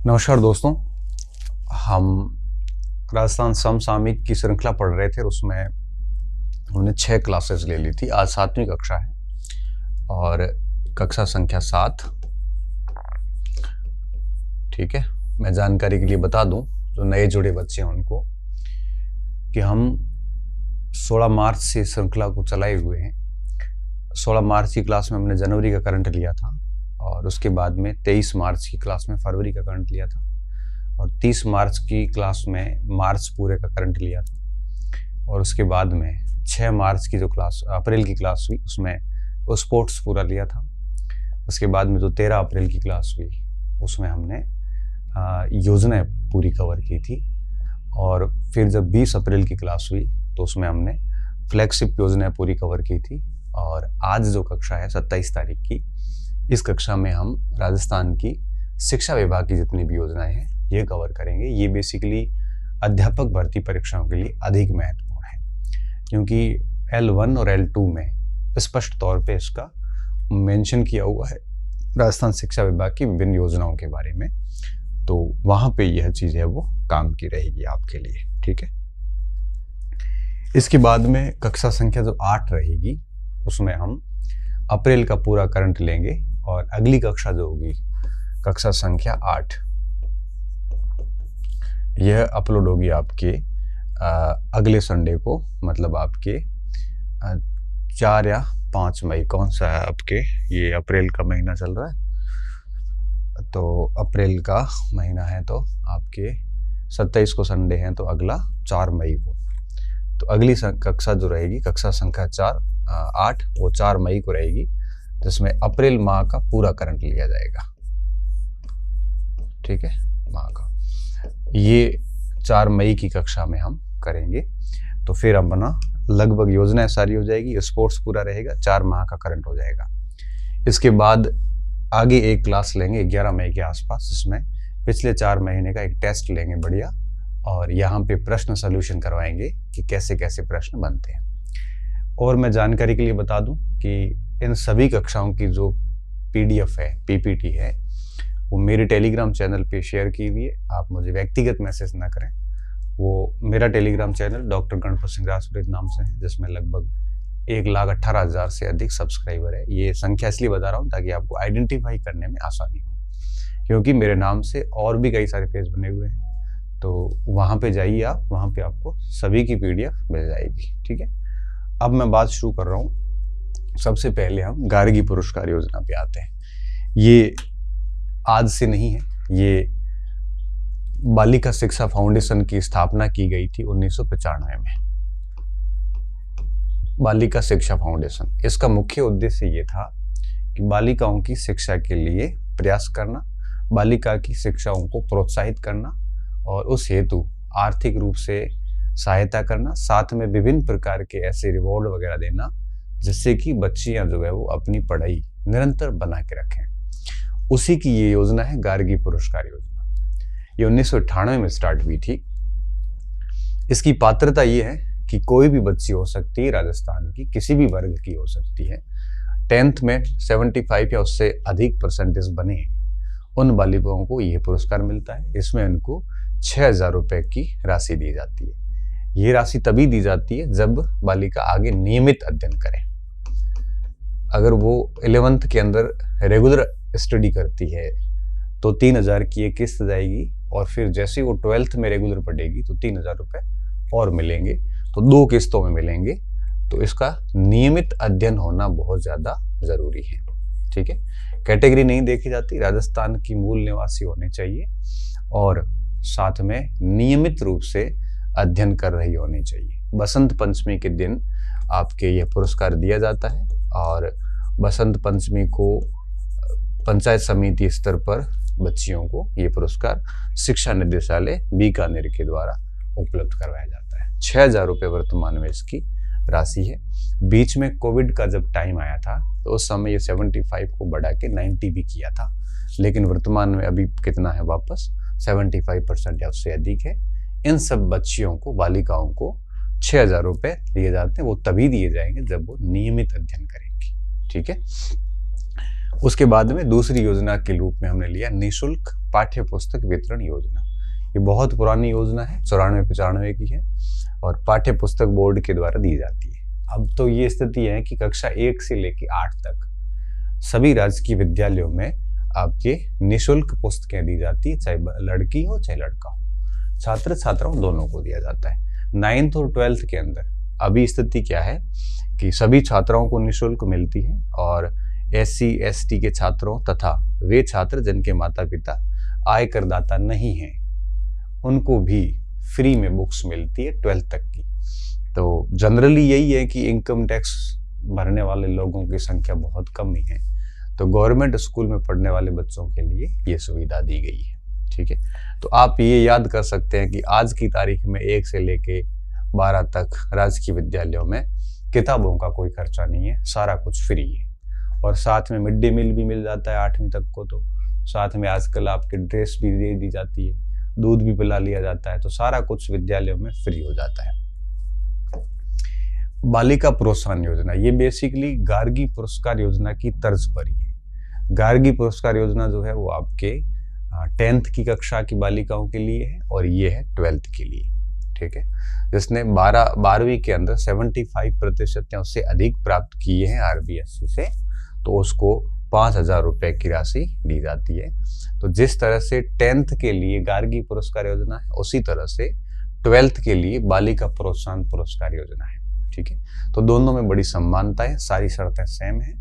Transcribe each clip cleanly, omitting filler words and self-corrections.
नमस्कार दोस्तों। हम राजस्थान समसामयिक की श्रृंखला पढ़ रहे थे और उसमें हमने 6 क्लासेस ले ली थी। आज 7वीं कक्षा है और कक्षा संख्या 7। ठीक है, मैं जानकारी के लिए बता दूं जो नए जुड़े बच्चे हैं उनको कि हम 16 मार्च से श्रृंखला को चलाए हुए हैं। 16 मार्च की क्लास में हमने जनवरी का करंट लिया था और उसके बाद में 23 मार्च की क्लास में फरवरी का करंट लिया था और 30 मार्च की क्लास में मार्च पूरे का करंट लिया था और उसके बाद में 6 मार्च की जो क्लास अप्रैल की क्लास हुई उसमें वो स्पोर्ट्स पूरा लिया था। उसके बाद में जो 13 अप्रैल की क्लास हुई उसमें हमने योजनाएं पूरी कवर की थी और फिर जब 20 अप्रैल की क्लास हुई तो उसमें हमने फ्लैगशिप योजनाएं पूरी कवर की थी। और आज जो कक्षा है 27 तारीख की, इस कक्षा में हम राजस्थान की शिक्षा विभाग की जितनी भी योजनाएं हैं ये कवर करेंगे। ये बेसिकली अध्यापक भर्ती परीक्षाओं के लिए अधिक महत्वपूर्ण है क्योंकि L1 और L2 में स्पष्ट तौर पे इसका मेंशन किया हुआ है राजस्थान शिक्षा विभाग की विभिन्न योजनाओं के बारे में, तो वहाँ पे यह चीज़ है वो काम की रहेगी आपके लिए। ठीक है, इसके बाद में कक्षा संख्या जो 8 रहेगी उसमें हम अप्रैल का पूरा करंट लेंगे और अगली कक्षा जो होगी कक्षा संख्या 8 यह अपलोड होगी आपके अगले संडे को, मतलब आपके 4 या 5 मई। कौन सा है आपके, ये अप्रैल का महीना चल रहा है तो अप्रैल का महीना है तो आपके 27 को संडे है तो अगला 4 मई को। तो अगली कक्षा जो रहेगी कक्षा संख्या 8 वो 4 मई को रहेगी जिसमें अप्रैल माह का पूरा करंट लिया जाएगा। ठीक है, माह का ये 4 मई की कक्षा में हम करेंगे। तो फिर अपना लगभग योजनाएं सारी हो जाएगी, स्पोर्ट्स पूरा रहेगा, 4 माह का करंट हो जाएगा। इसके बाद आगे एक क्लास लेंगे 11 मई के आसपास जिसमें पिछले 4 महीने का एक टेस्ट लेंगे बढ़िया, और यहाँ पे प्रश्न सॉल्यूशन करवाएंगे कि कैसे कैसे प्रश्न बनते हैं। और मैं जानकारी के लिए बता दूं कि इन सभी कक्षाओं की जो PDF है, PPT है, वो मेरे टेलीग्राम चैनल पे शेयर की हुई है। आप मुझे व्यक्तिगत मैसेज ना करें, वो मेरा Telegram channel doctor Ganpat Singh Rajpurohit नाम से है जिसमें लगभग 1,18,000 से अधिक सब्सक्राइबर है। ये संख्या इसलिए बता रहा हूँ ताकि आपको आइडेंटिफाई करने में आसानी हो, क्योंकि मेरे नाम से और भी कई सारे पेज बने हुए हैं, तो वहाँ पे जाइए आप, वहाँ पे आपको सभी की PDF मिल जाएगी। ठीक है, अब मैं बात शुरू कर रहा हूँ। सबसे पहले हम गार्गी पुरस्कार योजना पे आते हैं। ये आज से नहीं है, ये बालिका शिक्षा फाउंडेशन की स्थापना की गई थी 1995 में। बालिका शिक्षा फाउंडेशन, इसका मुख्य उद्देश्य ये था कि बालिकाओं की शिक्षा के लिए प्रयास करना, बालिका की शिक्षाओं को प्रोत्साहित करना और उस हेतु आर्थिक रूप से सहायता करना, साथ में विभिन्न प्रकार के ऐसे रिवॉर्ड वगैरह देना जिससे कि बच्चियां जो है वो अपनी पढ़ाई निरंतर बना के रखें। उसी की ये योजना है गार्गी पुरस्कार योजना। ये 1998 में स्टार्ट हुई थी। इसकी पात्रता ये है कि कोई भी बच्ची हो सकती है, राजस्थान की किसी भी वर्ग की हो सकती है, 10th में 75 या उससे अधिक परसेंटेज बने उन बालिकाओं को ये पुरस्कार मिलता है। इसमें उनको 6,000 रुपए की राशि दी जाती है। ये राशि तभी दी जाती है जब बालिका आगे नियमित अध्ययन करे। अगर वो 11th के अंदर रेगुलर स्टडी करती है तो 3,000 की एक किस्त जाएगी और फिर जैसे वो 12th में रेगुलर पढ़ेगी तो 3,000 रुपए और मिलेंगे, तो 2 किस्तों में मिलेंगे। तो इसका नियमित अध्ययन होना बहुत ज़्यादा ज़रूरी है। ठीक है, कैटेगरी नहीं देखी जाती, राजस्थान की मूल निवासी होने चाहिए और साथ में नियमित रूप से अध्ययन कर रही होनी चाहिए। बसंत पंचमी के दिन आपके यह पुरस्कार दिया जाता है और बसंत पंचमी को पंचायत समिति स्तर पर बच्चियों को ये पुरस्कार शिक्षा निदेशालय बीकानेर के द्वारा उपलब्ध करवाया जाता है। 6,000 रुपये वर्तमान में इसकी राशि है। बीच में कोविड का जब टाइम आया था तो उस समय ये 75 को बढ़ा के 90 भी किया था, लेकिन वर्तमान में अभी कितना है, वापस 75% या उससे अधिक है। इन सब बच्चियों को, बालिकाओं को 6,000 रुपये दिए जाते हैं। वो तभी दिए जाएंगे जब वो नियमित अध्ययन करेंगी। ठीक है, उसके बाद में दूसरी योजना के रूप में हमने लिया निःशुल्क पाठ्य पुस्तक वितरण योजना। ये बहुत पुरानी योजना है, 94-95 की है और पाठ्य पुस्तक बोर्ड के द्वारा दी जाती है। अब तो ये स्थिति है कि कक्षा 1 से लेकर 8 तक सभी राजकीय विद्यालयों में आपके निःशुल्क पुस्तकें दी जाती है, चाहे लड़की हो चाहे लड़का हो, छात्र छात्राओं दोनों को दिया जाता है। 9th और 12th के अंदर अभी स्थिति क्या है कि सभी छात्राओं को निःशुल्क मिलती है और SC ST के छात्रों तथा वे छात्र जिनके माता पिता आय करदाता नहीं हैं उनको भी फ्री में बुक्स मिलती है 12th तक की। तो जनरली यही है कि इनकम टैक्स भरने वाले लोगों की संख्या बहुत कम ही है, तो गवर्नमेंट स्कूल में पढ़ने वाले बच्चों के लिए ये सुविधा दी गई है। ठीक है, तो आप ये याद कर सकते हैं कि आज की तारीख में 1 से लेके 12 तक राजकीय विद्यालयों में किताबों का कोई खर्चा नहीं है, सारा कुछ फ्री है और साथ में मिड डे मील भी मिल जाता है 8वीं तक को। तो साथ में आजकल आपके ड्रेस भी दे दी जाती है, दूध भी पिला लिया जाता है, तो सारा कुछ विद्यालयों में फ्री हो जाता है। बालिका प्रोत्साहन योजना, ये बेसिकली गार्गी पुरस्कार योजना की तर्ज पर ही है। गार्गी पुरस्कार योजना जो है वो आपके 10th की कक्षा की बालिकाओं के लिए है और ये है 12th के लिए। ठीक है, जिसने 12वीं के अंदर 75% या उससे अधिक प्राप्त किए हैं RBSC से, तो उसको 5,000 रुपए की राशि दी जाती है। तो जिस तरह से 10th के लिए गार्गी पुरस्कार योजना है, उसी तरह से 12th के लिए बालिका प्रोत्साहन पुरस्कार योजना है। ठीक है, तो दोनों में बड़ी समानता है, सारी शर्तें सेम है,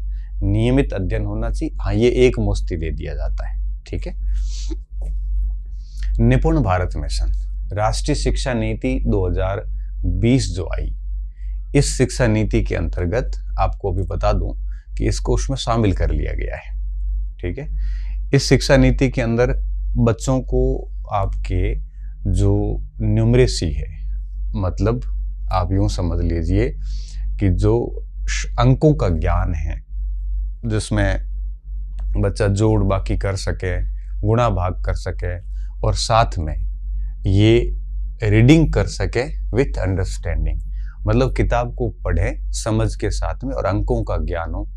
नियमित अध्ययन होना चाहिए। हाँ, ये एक मुश्त दे दिया जाता है। ठीक है, निपुण भारत मिशन, राष्ट्रीय शिक्षा नीति 2020 जो आई, इस शिक्षा नीति के अंतर्गत आपको भी बता दूं कि इसको उसमें शामिल कर लिया गया है। ठीक है, इस शिक्षा नीति के अंदर बच्चों को आपके जो न्यूमरेसी है, मतलब आप यूं समझ लीजिए कि जो अंकों का ज्ञान है, जिसमें बच्चा जोड़ बाकी कर सके, गुणा भाग कर सके और साथ में ये रीडिंग कर सके विथ अंडरस्टैंडिंग, मतलब किताब को पढ़े समझ के साथ में और अंकों का ज्ञान हो,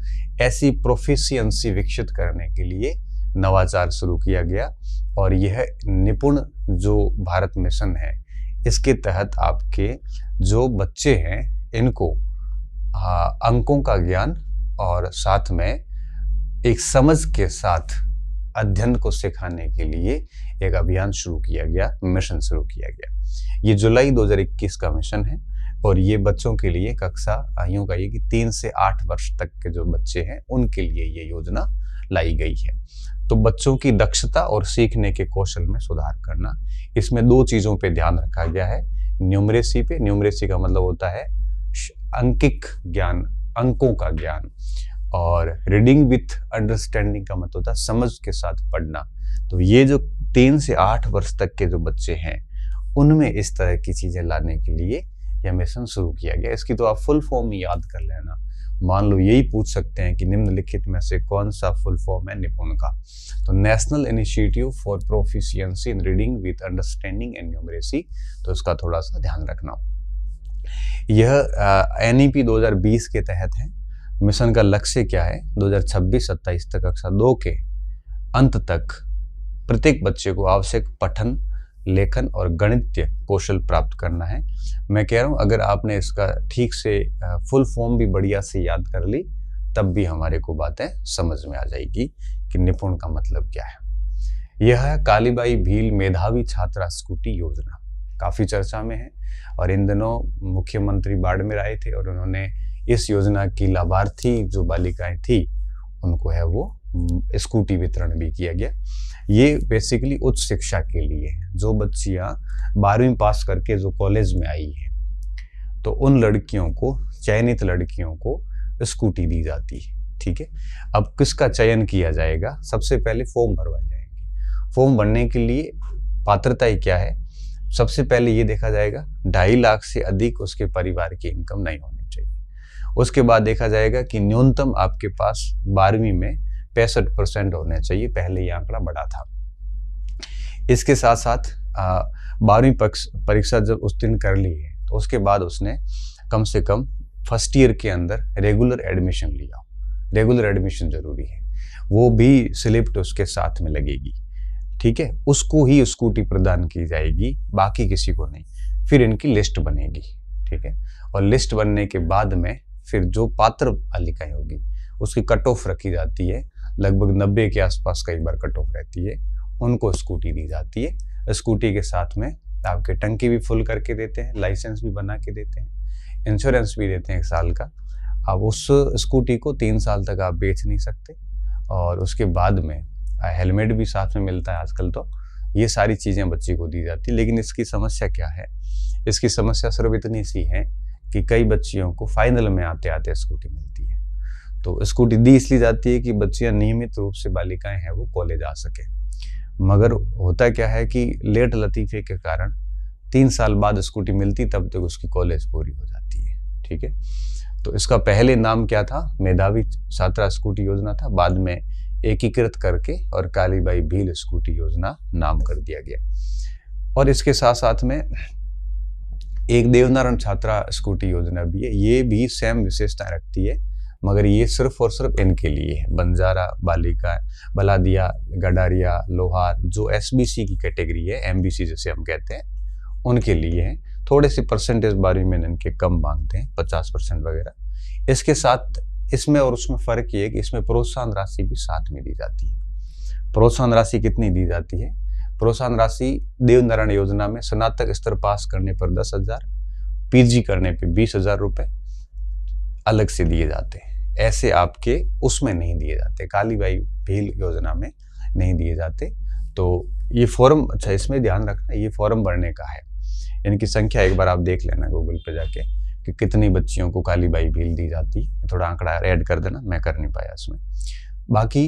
ऐसी प्रोफिशिएंसी विकसित करने के लिए नवाचार शुरू किया गया। और यह निपुण जो भारत मिशन है, इसके तहत आपके जो बच्चे हैं इनको अंकों का ज्ञान और साथ में एक समझ के साथ अध्ययन को सिखाने के लिए एक अभियान शुरू किया गया, मिशन शुरू किया गया। ये जुलाई 2021 का मिशन है और ये बच्चों के लिए कक्षा आयु का ये कि 3 से 8 वर्ष तक के जो बच्चे हैं उनके लिए ये योजना लाई गई है। तो बच्चों की दक्षता और सीखने के कौशल में सुधार करना, इसमें 2 चीजों पे ध्यान रखा गया है। न्यूमरेसी पे, न्यूमरेसी का मतलब होता है अंकिक ज्ञान, अंकों का ज्ञान, और रीडिंग विथ अंडरस्टैंडिंग का मतलब होता है समझ के साथ पढ़ना। तो ये जो 3 से 8 वर्ष तक के जो बच्चे हैं उनमें इस तरह की चीजें लाने के लिए यह मिशन शुरू किया गया। इसकी तो आप फुल फॉर्म ही याद कर लेना। मान लो यही पूछ सकते हैं कि निम्नलिखित में से कौन सा फुल फॉर्म है निपुण का, तो national initiative for proficiency in reading with understanding and numeracy, तो इसका थोड़ा सा ध्यान रखना। यह NEP 2020 के तहत है। मिशन का लक्ष्य क्या है? 2026-27 तक कक्षा 2 के अंत तक प्रत्येक बच्चे को आवश्यक पठन, लेखन और गणितीय कौशल प्राप्त करना है। मैं कह रहा हूँ अगर आपने इसका ठीक से फुल फॉर्म भी बढ़िया से याद कर ली तब भी हमारे को बातें समझ में आ जाएगी कि निपुण का मतलब क्या है। यह है कालीबाई भील मेधावी छात्रा स्कूटी योजना, काफी चर्चा में है और इन दिनों मुख्यमंत्री बाड़मेर आए थे और उन्होंने इस योजना की लाभार्थी जो बालिकाएं थी उनको है वो स्कूटी वितरण भी किया गया। ये बेसिकली उच्च शिक्षा के लिए है। जो बच्चियां 12वीं पास करके जो कॉलेज में आई है तो उन लड़कियों को, चयनित लड़कियों को स्कूटी दी जाती है। ठीक है, अब किसका चयन किया जाएगा? सबसे पहले फॉर्म भरवाए जाएंगे। फॉर्म भरने के लिए पात्रता क्या है? सबसे पहले ये देखा जाएगा 2.5 लाख से अधिक उसके परिवार की इनकम नहीं होनी चाहिए। उसके बाद देखा जाएगा कि न्यूनतम आपके पास 12वीं में 65% होने चाहिए। पहले ये आंकड़ा बड़ा था। इसके साथ साथ 12वीं परीक्षा जब उत्तीर्ण कर ली है तो उसके बाद उसने कम से कम फर्स्ट ईयर के अंदर रेगुलर एडमिशन लिया। रेगुलर एडमिशन जरूरी है। वो भी स्लिप उसके साथ में लगेगी, ठीक है। उसको ही स्कूटी प्रदान की जाएगी, बाकी किसी को नहीं। फिर इनकी लिस्ट बनेगी, ठीक है। और लिस्ट बनने के बाद में फिर जो पात्र बालिकाएं होगी उसकी कट ऑफ रखी जाती है, लगभग 90 के आसपास कई बार कट ऑफ रहती है, उनको स्कूटी दी जाती है। स्कूटी के साथ में आपके टंकी भी फुल करके देते हैं, लाइसेंस भी बना के देते हैं, इंश्योरेंस भी देते हैं 1 साल का। अब उस स्कूटी को 3 साल तक आप बेच नहीं सकते, और उसके बाद में हेलमेट भी साथ में मिलता है आजकल। तो ये सारी चीज़ें बच्ची को दी जाती है। लेकिन इसकी समस्या क्या है? इसकी समस्या सिर्फ इतनी सी है कि कई बच्चियों को फाइनल में आते आते स्कूटी मिलती है। तो स्कूटी दी इसलिए जाती है कि बच्चियां नियमित रूप से बालिकाएं हैं वो कॉलेज आ सके। मगर होता क्या है कि लेट लतीफ़े के कारण 3 साल बाद स्कूटी मिलती, तब तक उसकी कॉलेज पूरी हो जाती है, ठीक है। तो इसका पहले नाम क्या था? मेधावी छात्रा स्कूटी योजना था। बाद में एकीकृत करके और कालीबाई भील स्कूटी योजना नाम कर दिया गया। और इसके साथ साथ में एक देवनारायण छात्रा स्कूटी योजना भी है। ये भी सेम विशेषताएं रखती है, मगर ये सिर्फ और सिर्फ इनके लिए है। बंजारा बालिका, बलादिया, गडारिया, लोहार, जो एसबीसी की कैटेगरी है, एमबीसी जैसे हम कहते हैं, उनके लिए है। थोड़े से परसेंटेज बारे में इनके कम मांगते हैं, 50% वगैरह। इसके साथ इसमें और उसमें फ़र्क ये है कि इसमें प्रोत्साहन राशि भी साथ में दी जाती है। प्रोत्साहन राशि कितनी दी जाती है? प्रोत्साहन राशि देवनारायण योजना में स्नातक स्तर पास करने पर 10,000, पीजी करने पे 20,000 रुपये अलग से दिए जाते हैं। ऐसे आपके उसमें नहीं दिए जाते, कालीबाई भील योजना में नहीं दिए जाते। तो ये फॉर्म, अच्छा इसमें ध्यान रखना, ये फॉर्म भरने का है। इनकी संख्या एक बार आप देख लेना गूगल पे जाके कि कितनी बच्चियों को कालीबाई भील दी जाती है। थोड़ा आंकड़ा ऐड कर देना, मैं कर नहीं पाया इसमें। बाकी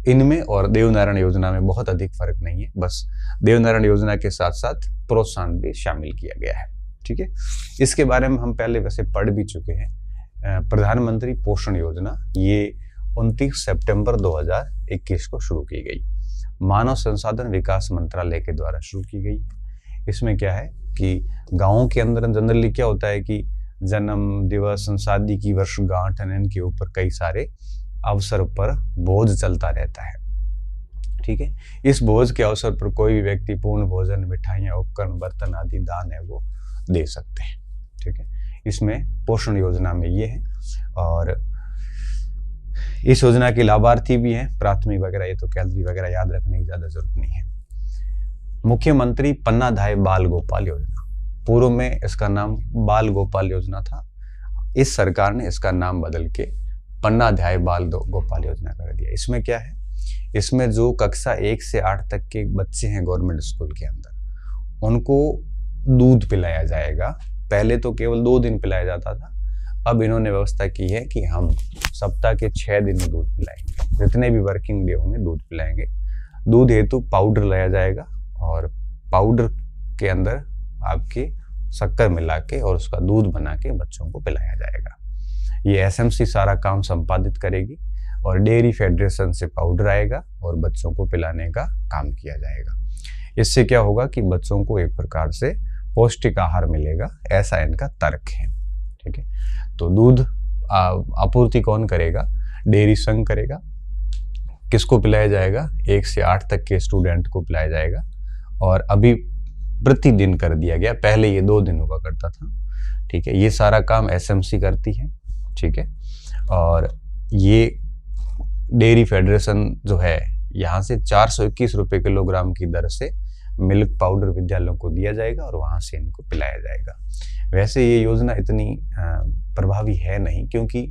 इनमें और देवनारायण योजना में बहुत अधिक फर्क नहीं है, बस देवनारायण योजना के साथ साथ प्रोत्साहन भी शामिल किया गया है, ठीक है। इसके बारे में हम पहले वैसे पढ़ भी चुके हैं। प्रधानमंत्री पोषण योजना ये 29 सितंबर 2021 को शुरू की गई, मानव संसाधन विकास मंत्रालय के द्वारा शुरू की गई है। इसमें क्या है कि गाँवों के अंदर जनरली क्या होता है कि जन्म दिवस, शादी की वर्षगांठ, इनके ऊपर कई सारे अवसर पर भोज चलता रहता है, ठीक है। इस भोज के अवसर पर कोई भी व्यक्ति पूर्ण भोजन, मिठाइयाँ, उपकरण, बर्तन आदि दान है वो दे सकते हैं, ठीक है। इसमें पोषण योजना में ये है। और इस योजना के लाभार्थी भी हैं, प्राथमिक वगैरह, ये तो कैलोरी वगैरह याद रखने की ज़्यादा जरूरत नहीं है। मुख्यमंत्री पन्नाधाय बाल गोपाल योजना, पूर्व में इसका नाम बाल गोपाल योजना था। इस सरकार ने इसका नाम बदल के पन्नाधाय बाल गोपाल योजना कर दिया। इसमें क्या है? इसमें जो कक्षा 1 से 8 तक के बच्चे हैं गवर्नमेंट स्कूल के अंदर, उनको दूध पिलाया जाएगा। पहले तो केवल 2 दिन पिलाया जाता था, अब इन्होंने व्यवस्था की है कि हम सप्ताह के 6 दिन में दूध पिलाएंगे। जितने भी वर्किंग डे होंगे दूध पिलाएंगे। दूध हेतु पाउडर लाया जाएगा और पाउडर के अंदर आपके शक्कर मिला के और उसका दूध बना के बच्चों को पिलाया जाएगा। ये एसएमसी सारा काम संपादित करेगी और डेयरी फेडरेशन से पाउडर आएगा और बच्चों को पिलाने का काम किया जाएगा। इससे क्या होगा कि बच्चों को एक प्रकार से पौष्टिक आहार मिलेगा, ऐसा इनका तर्क है, ठीक है। तो दूध आपूर्ति कौन करेगा? डेयरी संघ करेगा। किसको पिलाया जाएगा? 1 से 8 तक के स्टूडेंट को पिलाया जाएगा। और अभी प्रतिदिन कर दिया गया, पहले ये 2 दिन हुआ करता था, ठीक है। ये सारा काम एसएमसी करती है, ठीक है। और ये डेयरी फेडरेशन जो है, यहाँ से 421 रुपये किलोग्राम की दर से मिल्क पाउडर विद्यालयों को दिया जाएगा और वहाँ से इनको पिलाया जाएगा। वैसे ये योजना इतनी प्रभावी है नहीं, क्योंकि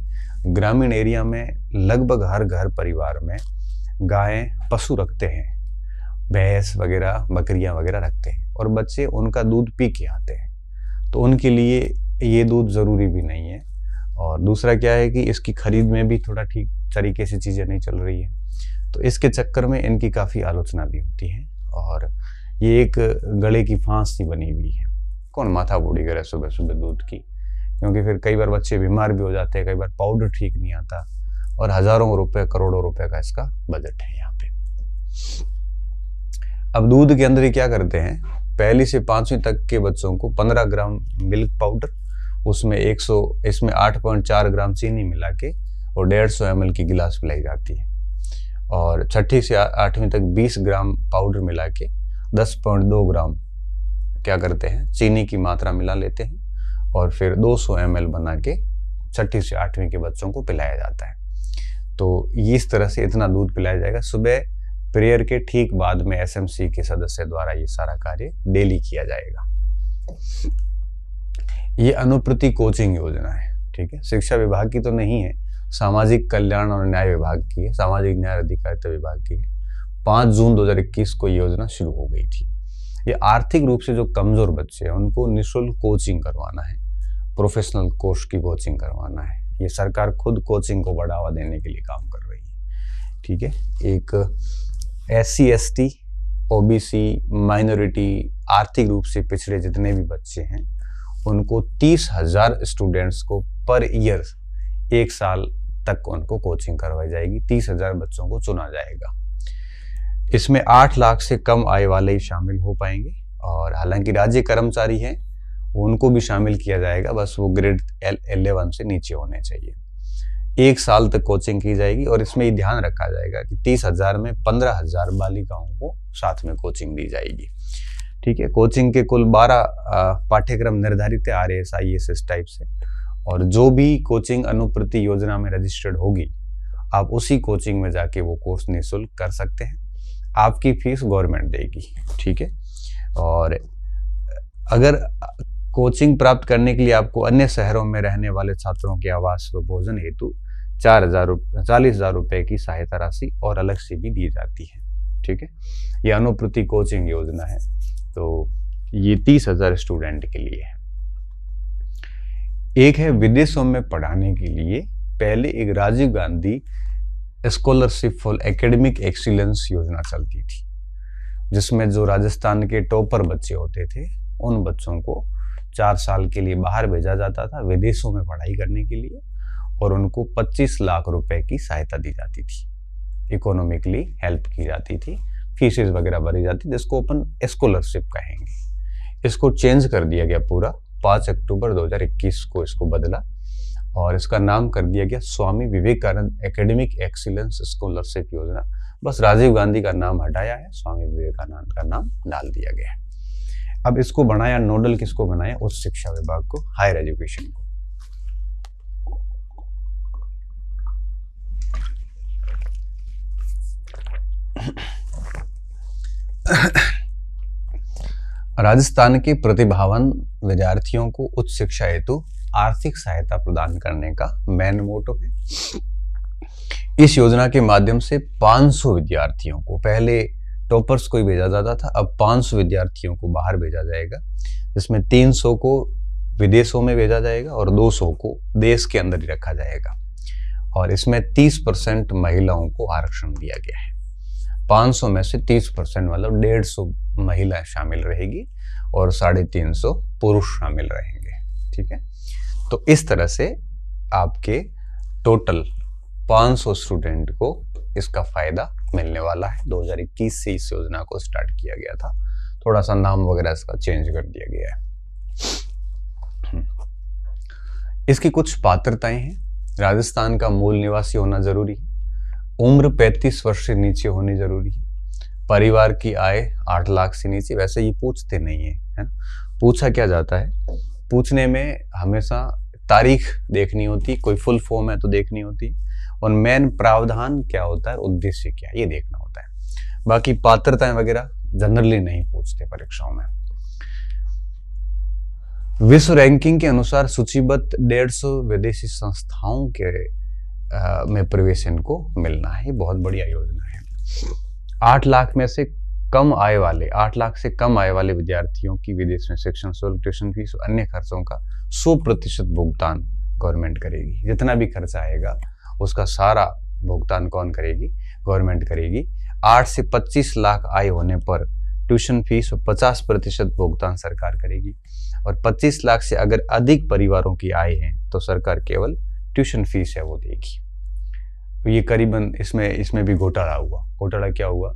ग्रामीण एरिया में लगभग हर घर परिवार में गायें, पशु रखते हैं, भैंस वगैरह, बकरियां वगैरह रखते हैं और बच्चे उनका दूध पी के आते हैं, तो उनके लिए ये दूध ज़रूरी भी नहीं है। और दूसरा क्या है कि इसकी खरीद में भी थोड़ा ठीक तरीके से चीज़ें नहीं चल रही है, तो इसके चक्कर में इनकी काफ़ी आलोचना भी होती है। और ये एक गले की फांस सी बनी हुई है। कौन माथा बूढ़ी करे सुबह सुबह दूध की, क्योंकि फिर कई बार बच्चे बीमार भी हो जाते हैं, कई बार पाउडर ठीक नहीं आता, और हज़ारों रुपए, करोड़ों रुपए का इसका बजट है यहाँ पे। अब दूध के अंदर ही क्या करते हैं? 1 से 5वीं तक के बच्चों को 15 ग्राम मिल्क पाउडर, उसमें इसमें 8.4 ग्राम चीनी मिला के और 150 ml की गिलास पिलाई जाती है। और छठी से 8वीं तक 20 ग्राम पाउडर मिला के 10.2 ग्राम क्या करते हैं, चीनी की मात्रा मिला लेते हैं और फिर 200 ml बना के छठी से 8वीं के बच्चों को पिलाया जाता है। तो इस तरह से इतना दूध पिलाया जाएगा। सुबह प्रेयर के ठीक बाद में SMC के सदस्य द्वारा ये सारा कार्य डेली किया जाएगा। ये अनुप्रति कोचिंग योजना है, ठीक है, शिक्षा विभाग की तो नहीं है, सामाजिक कल्याण और न्याय विभाग की है, सामाजिक न्याय अधिकारिता विभाग की है। 5 जून 2021 को ये योजना शुरू हो गई थी। ये आर्थिक रूप से जो कमजोर बच्चे हैं उनको निःशुल्क कोचिंग करवाना है, प्रोफेशनल कोर्स की कोचिंग करवाना है। ये सरकार खुद कोचिंग को बढ़ावा देने के लिए काम कर रही है, ठीक है। एक SC ST OBC माइनॉरिटी आर्थिक रूप से पिछड़े जितने भी बच्चे हैं उनको 30,000 स्टूडेंट्स को पर ईयर 1 साल तक उनको कोचिंग करवाई जाएगी। 30,000 बच्चों को चुना जाएगा। इसमें 8 लाख से कम आय वाले ही शामिल हो पाएंगे और हालांकि राज्य कर्मचारी हैं उनको भी शामिल किया जाएगा, बस वो ग्रेड 11 से नीचे होने चाहिए। 1 साल तक कोचिंग की जाएगी और इसमें ये ध्यान रखा जाएगा कि 30,000 में 15,000 बालिकाओं को साथ में कोचिंग दी जाएगी, ठीक है। कोचिंग के कुल 12 पाठ्यक्रम निर्धारित है RAS IAS टाइप से, और जो भी कोचिंग अनुप्रति योजना में रजिस्टर्ड होगी आप उसी कोचिंग में जाके वो कोर्स निःशुल्क कर सकते हैं। आपकी फीस गवर्नमेंट देगी, ठीक है। और अगर कोचिंग प्राप्त करने के लिए आपको अन्य शहरों में रहने वाले छात्रों के आवास व भोजन हेतु 40,000 रुपए की सहायता राशि और अलग से भी दी जाती है, ठीक है। यह अनुप्रति कोचिंग योजना है, तो ये 30,000 स्टूडेंट के लिए है। एक है विदेशों में पढ़ाने के लिए, पहले एक Rajiv Gandhi scholarship for academic excellence योजना चलती थी, जिसमें जो राजस्थान के टॉपर बच्चे होते थे उन बच्चों को 4 साल के लिए बाहर भेजा जाता था विदेशों में पढ़ाई करने के लिए, और उनको 25 लाख रुपए की सहायता दी जाती थी, इकोनॉमिकली हेल्प की जाती थी, फीसेस वगैरह भरी जाती, जिसको अपन स्कॉलरशिप कहेंगे। इसको चेंज कर दिया गया पूरा, 5 अक्टूबर 2021 को इसको बदला और इसका नाम कर दिया गया Swami Vivekananda academic excellence scholarship योजना। बस राजीव गांधी का नाम हटाया है, स्वामी विवेकानंद का नाम डाल दिया गया है। अब इसको बनाया, नोडल किसको बनाया? उच्च शिक्षा विभाग को, हायर एजुकेशन को। राजस्थान के प्रतिभावान विद्यार्थियों को उच्च शिक्षा हेतु आर्थिक सहायता प्रदान करने का मेन मोटो है। इस योजना के माध्यम से 500 विद्यार्थियों को, पहले टॉपर्स को ही भेजा जाता था, अब 500 विद्यार्थियों को बाहर भेजा जाएगा, जिसमें 300 को विदेशों में भेजा जाएगा और 200 को देश के अंदर ही रखा जाएगा। और इसमें 30% महिलाओं को आरक्षण दिया गया है। 500 में से 30% मतलब 150 महिलाएं शामिल रहेगी और 350 पुरुष शामिल रहेंगे, ठीक है। तो इस तरह से आपके टोटल 500 स्टूडेंट को इसका फायदा मिलने वाला है। 2021 से इस योजना को स्टार्ट किया गया था, थोड़ा सा नाम वगैरह इसका चेंज कर दिया गया है। इसकी कुछ पात्रताएं हैं। राजस्थान का मूल निवासी होना जरूरी है, उम्र 35 वर्ष से नीचे होनी जरूरी है, परिवार की आय 8 लाख से नीचे। वैसे ये पूछते नहीं है, है ना? पूछा क्या जाता है, पूछने में हमेशा तारीख देखनी होती, कोई फुल फॉर्म है तो देखनी होती, और मेन प्रावधान क्या होता है, उद्देश्य क्या, ये देखना होता है। बाकी पात्रताएं वगैरह जनरली नहीं पूछते परीक्षाओं में। विश्व रैंकिंग के अनुसार सूचीबद्ध 150 विदेशी संस्थाओं के में प्रवेश इनको मिलना है। बहुत बढ़िया योजना है। 8 लाख में से कम आय वाले, 8 लाख से कम आय वाले विद्यार्थियों की विदेश में शिक्षण शुल्क, ट्यूशन फीस और अन्य खर्चों का 100% भुगतान गवर्नमेंट करेगी। जितना भी खर्चा आएगा उसका सारा भुगतान कौन करेगी? गवर्नमेंट करेगी। 8 से 25 लाख आय होने पर ट्यूशन फीस और 50% भुगतान सरकार करेगी, और 25 लाख से अगर अधिक परिवारों की आय है तो सरकार केवल ट्यूशन फीस है वो देगी। तो ये करीबन इसमें भी घोटाला हुआ। घोटाला क्या हुआ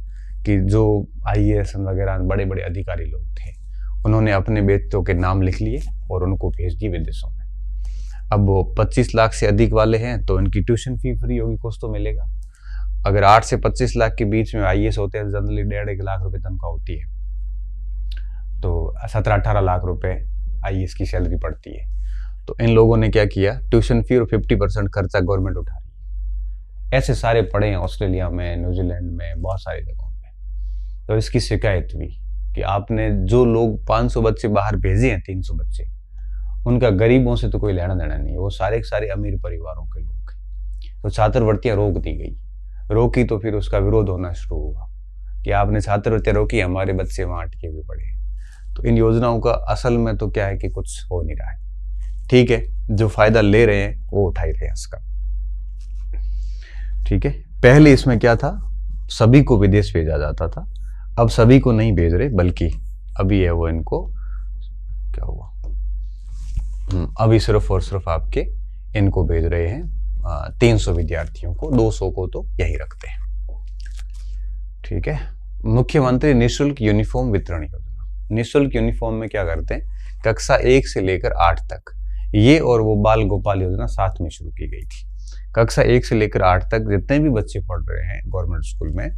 कि जो IAS वगैरह बड़े बड़े अधिकारी लोग थे, उन्होंने अपने बेटों के नाम लिख लिए और उनको भेज दिए विदेशों में। अब वो 25 लाख से अधिक वाले हैं तो इनकी ट्यूशन फी फ्री होगी, कुछ तो मिलेगा। अगर 8 से 25 लाख के बीच में आईएएस होते हैं, जनरली 1.5 लाख रुपए तनख्वाह होती है, तो 17-18 लाख रुपए आईएएस की सैलरी पड़ती है। तो इन लोगों ने क्या किया, ट्यूशन फी और 50% खर्चा गवर्नमेंट उठा रही है। ऐसे सारे पढ़े हैं ऑस्ट्रेलिया में, न्यूजीलैंड में, बहुत सारी जगहों पे। तो इसकी शिकायत हुई कि आपने जो लोग 500 बच्चे बाहर भेजे हैं, 300 बच्चे, उनका गरीबों से तो कोई लेना देना नहीं है, वो सारे के सारे अमीर परिवारों के लोग हैं। तो छात्रवृत्तियां रोक दी गई। रोकी तो फिर उसका विरोध होना शुरू हुआ कि आपने छात्रवृत्तियां रोकी, हमारे बच्चे वहां अटके हुए पड़े। तो इन योजनाओं का असल में तो क्या है कि कुछ हो नहीं रहा है। ठीक है, जो फायदा ले रहे हैं वो उठा ही रहे हैं इसका। ठीक है, पहले इसमें क्या था, सभी को विदेश भेजा जाता था, अब सभी को नहीं भेज रहे, बल्कि अभी है वो इनको क्या हुआ, अभी सिर्फ और सिर्फ आपके इनको भेज रहे हैं 300 विद्यार्थियों को, 200 को तो यही रखते हैं। ठीक है, मुख्यमंत्री निःशुल्क यूनिफॉर्म वितरण योजना। निःशुल्क यूनिफॉर्म में क्या करते हैं, कक्षा 1 से लेकर 8 तक, ये और वो बाल गोपाल योजना साथ में शुरू की गई थी। कक्षा 1 से लेकर 8 तक जितने भी बच्चे पढ़ रहे हैं गवर्नमेंट स्कूल में,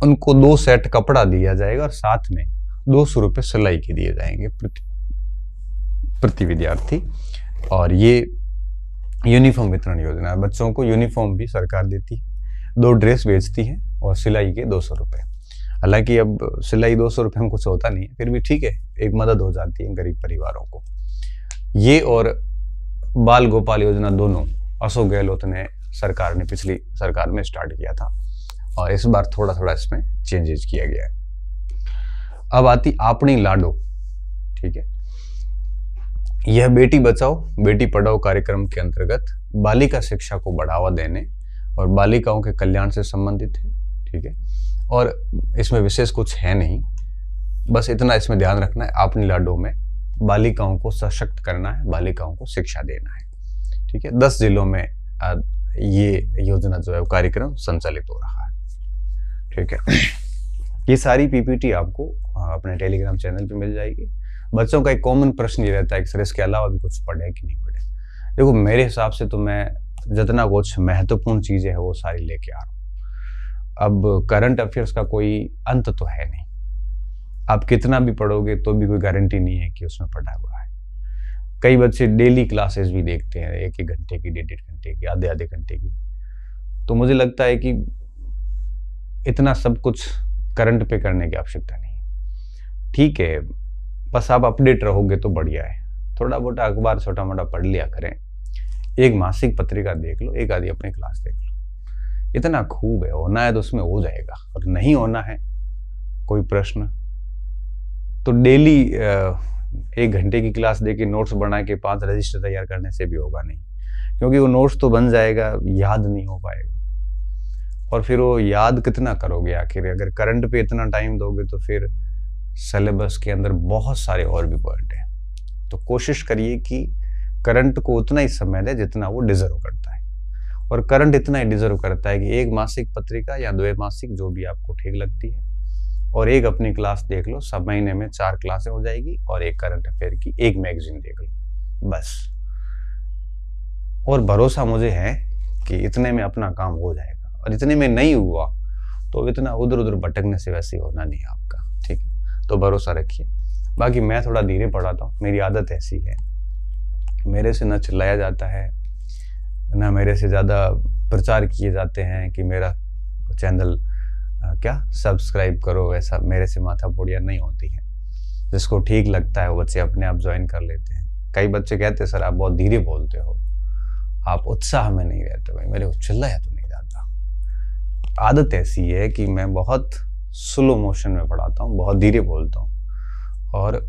उनको 2 सेट कपड़ा दिया जाएगा और साथ में 200 रुपये सिलाई के दिए जाएंगे प्रति विद्यार्थी। और ये यूनिफॉर्म वितरण योजना, बच्चों को यूनिफॉर्म भी सरकार देती है, 2 ड्रेस बेचती है और सिलाई के 200 रुपये। हालांकि अब सिलाई 200 रुपये में कुछ होता नहीं है, फिर भी ठीक है, एक मदद हो जाती है गरीब परिवारों को। ये और बाल गोपाल योजना दोनों अशोक गहलोत ने सरकार ने पिछली सरकार में स्टार्ट किया था, और इस बार थोड़ा थोड़ा इसमें चेंजेस किया गया है। अब आती अपनी लाडो। ठीक है, यह बेटी बचाओ बेटी पढ़ाओ कार्यक्रम के अंतर्गत बालिका शिक्षा को बढ़ावा देने और बालिकाओं के कल्याण से संबंधित है। ठीक है, और इसमें विशेष कुछ है नहीं, बस इतना इसमें ध्यान रखना है, अपनी लाडो में बालिकाओं को सशक्त करना है, बालिकाओं को शिक्षा देना है। ठीक है, 10 जिलों में ये योजना जो है कार्यक्रम संचालित हो रहा है। ठीक है, ये सारी पीपीटी आपको अपने टेलीग्राम चैनल पे मिल जाएगी। बच्चों का एक कॉमन प्रश्न ये रहता है कि सर इसके अलावा भी कुछ पढ़े कि नहीं पढ़े। देखो, मेरे हिसाब से तो मैं जितना कुछ महत्वपूर्ण चीजें हैं वो सारी लेके आ रहा हूँ। अब करंट अफेयर्स का कोई अंत तो है नहीं, आप कितना भी पढ़ोगे तो भी कोई गारंटी नहीं है कि उसमें पढ़ा हुआ है। कई बच्चे डेली क्लासेस भी देखते हैं, 1-1 घंटे की, 1.5 घंटे की, आधे घंटे की। तो मुझे लगता है कि इतना सब कुछ करंट पे करने की आवश्यकता नहीं। ठीक है, बस आप अपडेट रहोगे तो बढ़िया है। थोड़ा मोटा अखबार छोटा मोटा पढ़ लिया करें, एक मासिक पत्रिका देख लो, एक आधी अपनी क्लास देख लो, इतना खूब है। होना है तो उसमें हो जाएगा, और नहीं होना है कोई प्रश्न तो डेली 1 घंटे की क्लास देके नोट्स बना के 5 रजिस्टर तैयार करने से भी होगा नहीं, क्योंकि वो नोट्स तो बन जाएगा, याद नहीं हो पाएगा। और फिर वो याद कितना करोगे आखिर, अगर करंट पे इतना टाइम दोगे तो फिर सिलेबस के अंदर बहुत सारे और भी पॉइंट हैं। तो कोशिश करिए कि करंट को उतना ही समय दे जितना वो डिजर्व करता है, और करंट इतना ही डिजर्व करता है कि एक मासिक पत्रिका या 2 मासिक जो भी आपको ठीक लगती है, और एक अपनी क्लास देख लो। सब महीने में 4 क्लासें हो जाएगी, और एक करंट अफेयर की एक मैगजीन देख लो बस। और भरोसा मुझे है कि इतने में अपना काम हो जाएगा, और इतने में नहीं हुआ तो इतना उधर उधर भटकने से वैसे होना नहीं है आपका। ठीक है, तो भरोसा रखिए। बाकी मैं थोड़ा धीरे पढ़ाता हूँ, मेरी आदत ऐसी है, मेरे से न चिल्लाया जाता है, ना मेरे से ज़्यादा प्रचार किए जाते हैं कि मेरा चैनल क्या सब्सक्राइब करो, ऐसा मेरे से माथा फोड़ियाँ नहीं होती है। जिसको ठीक लगता है वो बच्चे अपने आप ज्वाइन कर लेते हैं। कई बच्चे कहते हैं सर आप बहुत धीरे बोलते हो, आप उत्साह में नहीं रहते। भाई मेरे को चिल्लाया तो नहीं जाता, आदत ऐसी है कि मैं बहुत स्लो मोशन में पढ़ाता हूँ, बहुत धीरे बोलता हूँ, और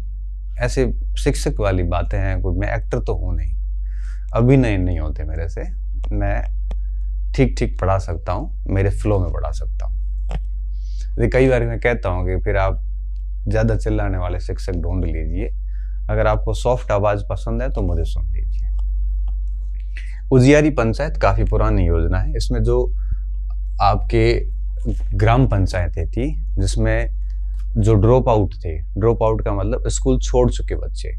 ऐसे शिक्षक वाली बातें हैं, कोई मैं एक्टर तो हूँ नहीं, अभिनय नहीं होते मेरे से। मैं ठीक ठीक पढ़ा सकता हूँ, मेरे फ्लो में पढ़ा सकता हूँ। कई बार मैं कहता हूँ कि फिर आप ज़्यादा चिल्लाने वाले शिक्षक ढूंढ लीजिए, अगर आपको सॉफ्ट आवाज़ पसंद है तो मुझे सुन लीजिए। उजियारी पंचायत काफ़ी पुरानी योजना है। इसमें जो आपके ग्राम पंचायतें थी, जिसमें जो ड्रॉप आउट थे, ड्रॉप आउट का मतलब स्कूल छोड़ चुके बच्चे,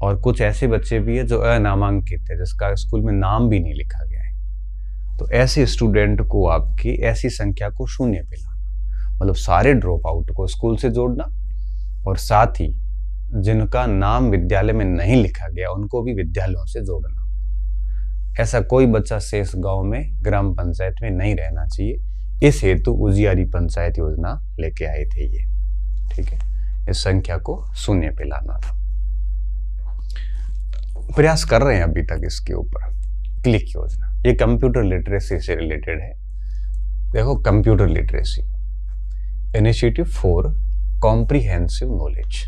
और कुछ ऐसे बच्चे भी है जो अनामांकित है, जिसका स्कूल में नाम भी नहीं लिखा गया है, तो ऐसे स्टूडेंट को आपकी ऐसी संख्या को शून्य पे लाना, मतलब सारे ड्रॉप आउट को स्कूल से जोड़ना और साथ ही जिनका नाम विद्यालय में नहीं लिखा गया उनको भी विद्यालयों से जोड़ना। ऐसा कोई बच्चा शेष गांव में ग्राम पंचायत में नहीं रहना चाहिए, इस हेतु उजियारी पंचायत योजना लेके आए थे ये। ठीक है, इस संख्या को शून्य पे लाना था। प्रयास कर रहे हैं अभी तक इसके ऊपर। क्लिक योजना, ये कंप्यूटर लिटरेसी से रिलेटेड है। देखो, computer literacy initiative for comprehensive knowledge.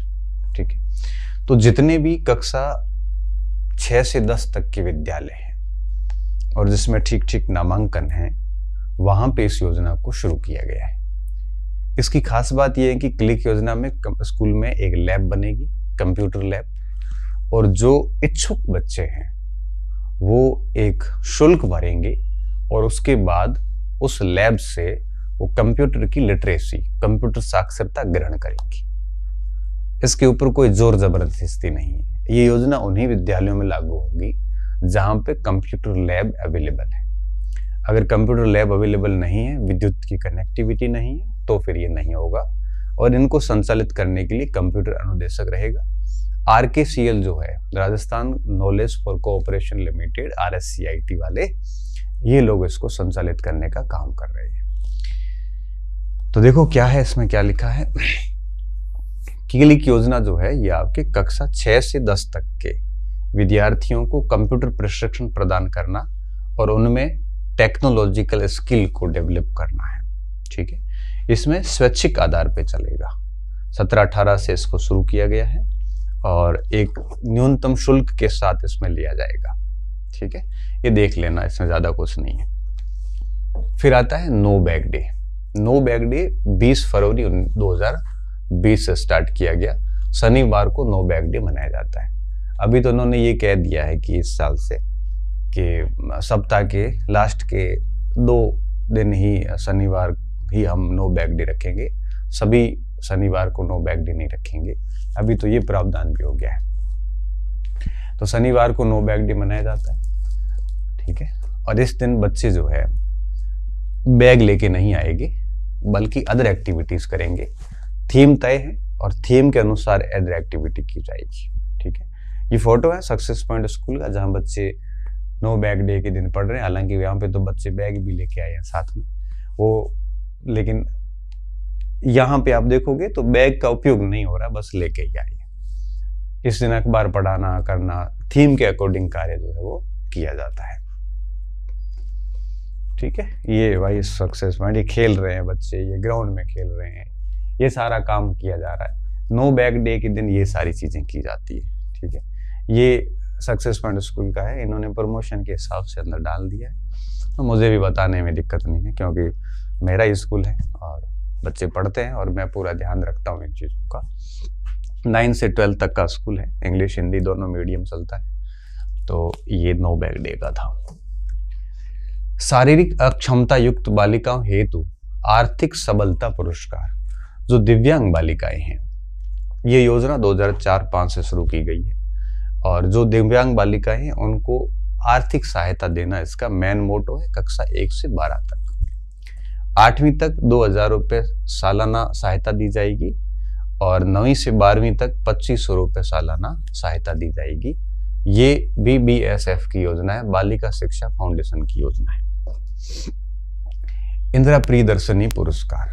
ठीक है, तो जितने भी कक्षा 6 से 10 तक के विद्यालय हैं और जिसमें ठीक ठीक नामांकन है, वहां पे इस योजना को शुरू किया गया है। इसकी खास बात यह है कि क्लिक योजना में स्कूल में एक लैब बनेगी, कंप्यूटर लैब, और जो इच्छुक बच्चे हैं वो एक शुल्क भरेंगे और उसके बाद उस लैब से वो कंप्यूटर की लिटरेसी, कंप्यूटर साक्षरता ग्रहण करेंगे। इसके ऊपर कोई जोर जबरदस्ती नहीं है। ये योजना उन्हीं विद्यालयों में लागू होगी जहां पे कंप्यूटर लैब अवेलेबल है। अगर कंप्यूटर लैब अवेलेबल नहीं है, विद्युत की कनेक्टिविटी नहीं है, तो फिर ये नहीं होगा। और इनको संचालित करने के लिए कंप्यूटर अनुदेशक रहेगा। RKCL जो है, Rajasthan knowledge for cooperation limited, RSCIT वाले, ये लोग इसको संचालित करने का काम कर रहे हैं। तो देखो क्या है इसमें, क्या लिखा है। क्लिक योजना जो है ये आपके कक्षा 6 से 10 तक के विद्यार्थियों को कंप्यूटर प्रशिक्षण प्रदान करना और उनमें टेक्नोलॉजिकल स्किल को डेवलप करना है। ठीक है, इसमें स्वैच्छिक आधार पे चलेगा। 17-18 से इसको शुरू किया गया है और एक न्यूनतम शुल्क के साथ इसमें लिया जाएगा। ठीक है, ये देख लेना, इसमें ज्यादा कुछ नहीं है। फिर आता है no bag day. No bag day 20 फरवरी 2020 से स्टार्ट किया गया। शनिवार को नो बैग डे मनाया जाता है। अभी तो उन्होंने ये कह दिया है कि इस साल से कि सप्ताह के लास्ट के 2 दिन ही शनिवार ही हम नो बैग डे रखेंगे, सभी शनिवार को नो बैग डे नहीं रखेंगे। अभी तो ये प्रावधान भी हो गया है। तो शनिवार को नो बैग डे मनाया जाता है। ठीक है, और इस दिन बच्चे जो है बैग लेके नहीं आएंगे बल्कि अदर एक्टिविटीज करेंगे। थीम तय है और थीम के अनुसार अदर एक्टिविटी की जाएगी। ठीक है, ये फोटो है सक्सेस पॉइंट स्कूल का जहां बच्चे नो बैग डे के दिन पढ़ रहे हैं। हालांकि यहाँ पे तो बच्चे बैग भी लेके आए हैं साथ में वो, लेकिन यहाँ पे आप देखोगे तो बैग का उपयोग नहीं हो रहा, बस लेके ही आए। इस दिन अखबार पढ़ाना करना, थीम के अकॉर्डिंग कार्य जो है वो किया जाता है। ठीक है, ये भाई सक्सेस पॉइंट, ये खेल रहे हैं बच्चे, ये ग्राउंड में खेल रहे हैं, ये सारा काम किया जा रहा है। नो बैग डे के दिन ये सारी चीजें की जाती है। ठीक है, ये सक्सेस पॉइंट स्कूल का है, इन्होंने प्रमोशन के हिसाब से अंदर डाल दिया है। तो मुझे भी बताने में दिक्कत नहीं है क्योंकि मेरा ही स्कूल है और बच्चे पढ़ते हैं और मैं पूरा ध्यान रखता हूँ इन चीज़ों का। 9 से 12 तक का स्कूल है, इंग्लिश हिंदी दोनों मीडियम चलता है। तो ये नो बैग डे का था। शारीरिक अक्षमता युक्त बालिकाओं हेतु आर्थिक सबलता पुरस्कार, जो दिव्यांग बालिकाएं हैं, ये योजना 2004-05 से शुरू की गई है और जो दिव्यांग बालिकाएं हैं उनको आर्थिक सहायता देना इसका मेन मोटो है। कक्षा 1 से 12 तक, 8वीं तक 2000 रुपये सालाना सहायता दी जाएगी और 9वीं से 12वीं तक 2500 रुपये सालाना सहायता दी जाएगी। ये भी BSF की योजना है, बालिका शिक्षा फाउंडेशन की योजना है। इंदिरा प्रियदर्शनी पुरस्कार,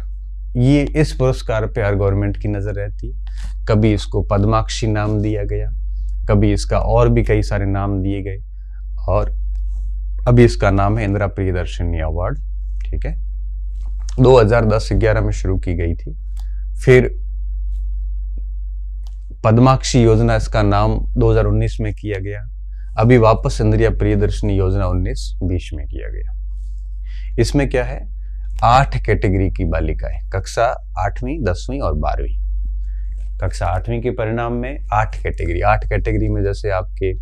ये इस पुरस्कार पे हर गवर्नमेंट की नजर रहती है। कभी इसको पद्माक्षी नाम दिया गया, कभी इसका और भी कई सारे नाम दिए गए और अभी इसका नाम है इंदिरा प्रियदर्शनी अवार्ड। ठीक है, 2010-11 में शुरू की गई थी। फिर पद्माक्षी योजना इसका नाम 2019 में किया गया। अभी वापस इंदिरा प्रियदर्शनी योजना 19-20 में किया गया। इसमें क्या है, 8 कैटेगरी की बालिकाएं, कक्षा 8वीं 10वीं और 12वीं। कक्षा 8वीं के परिणाम में 8 कैटेगरी में जैसे आपके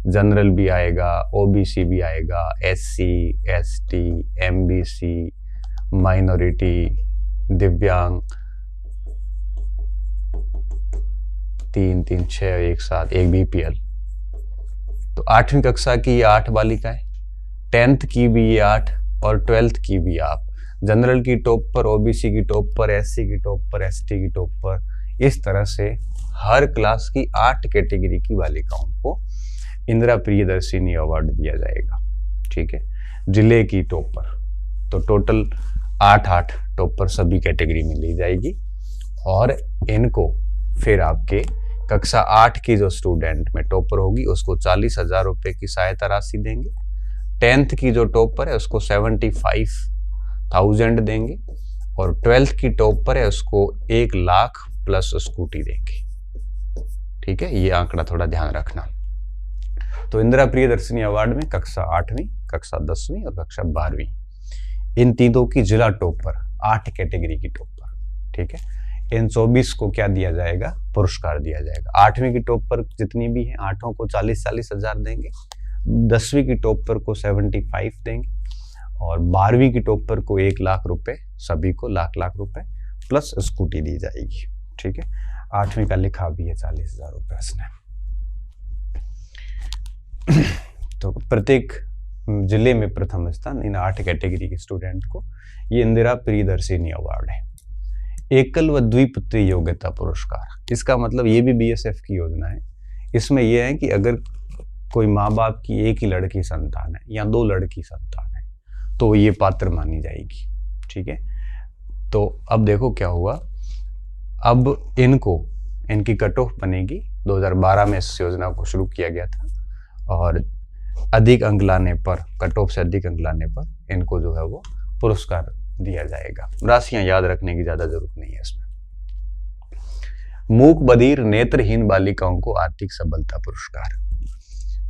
जनरल भी आएगा, OBC भी आएगा, SC ST MBC, माइनॉरिटी, दिव्यांग, 3-3-6 एक साथ, एक BPL। तो 8वीं कक्षा की ये 8 बालिकाएं, 10th की भी ये 8, और 12th की भी आप जनरल की टॉप पर, ओबीसी की टॉप पर, एससी की टॉप पर, एसटी की टॉप पर, इस तरह से हर क्लास की 8 कैटेगरी की बालिकाओं को इंदिरा प्रियदर्शिनी अवार्ड दिया जाएगा। ठीक है, जिले की टॉप पर तो टोटल 8 टॉप पर सभी कैटेगरी में ली जाएगी और इनको फिर आपके कक्षा 8 की जो स्टूडेंट में टॉपर होगी उसको 40,000 रुपये की सहायता राशि देंगे। 10th की जो टॉपर है उसको 75,000 देंगे और 12th की टॉपर है उसको 1 लाख प्लस स्कूटी देंगे। ठीक है, ये आंकड़ा थोड़ा ध्यान रखना। तो इंदिरा प्रियदर्शिनी अवार्ड में कक्षा 8वीं, कक्षा 10वीं और कक्षा 12वीं इन तीनों की जिला टॉपर, 8 कैटेगरी की टॉपर। ठीक है, इन 24 को क्या दिया जाएगा, पुरस्कार दिया जाएगा। 8वीं की टॉपर जितनी भी हैं 8 को 40,000 देंगे, 10वीं की टॉपर को 75 देंगे और 12वीं की टॉपर को 1 लाख रुपए, सभी को लाख रुपए प्लस स्कूटी दी जाएगी। ठीक है, 8वीं का लिखा भी है 40,000 रुपये उसने। तो प्रत्येक जिले में प्रथम स्थान इन 8 कैटेगरी के स्टूडेंट को ये इंदिरा प्रियदर्शिनी अवार्ड है। एकल व द्विपुत्री योग्यता पुरस्कार, इसका मतलब ये भी बीएसएफ की योजना है। इसमें यह है कि अगर कोई माँ बाप की एक ही लड़की संतान है या 2 लड़की संतान है तो ये पात्र मानी जाएगी। ठीक है, तो अब देखो क्या हुआ, अब इनकी कट ऑफ बनेगी। 2012 में इस योजना को शुरू किया गया था और अधिक अंक लाने पर, कट ऑफ से अधिक अंक लाने पर इनको जो है वो पुरस्कार दिया जाएगा। राशियां याद रखने की ज्यादा जरूरत नहीं है इसमें। मूक बधिर नेत्रहीन बालिकाओं को आर्थिक सबलता पुरस्कार।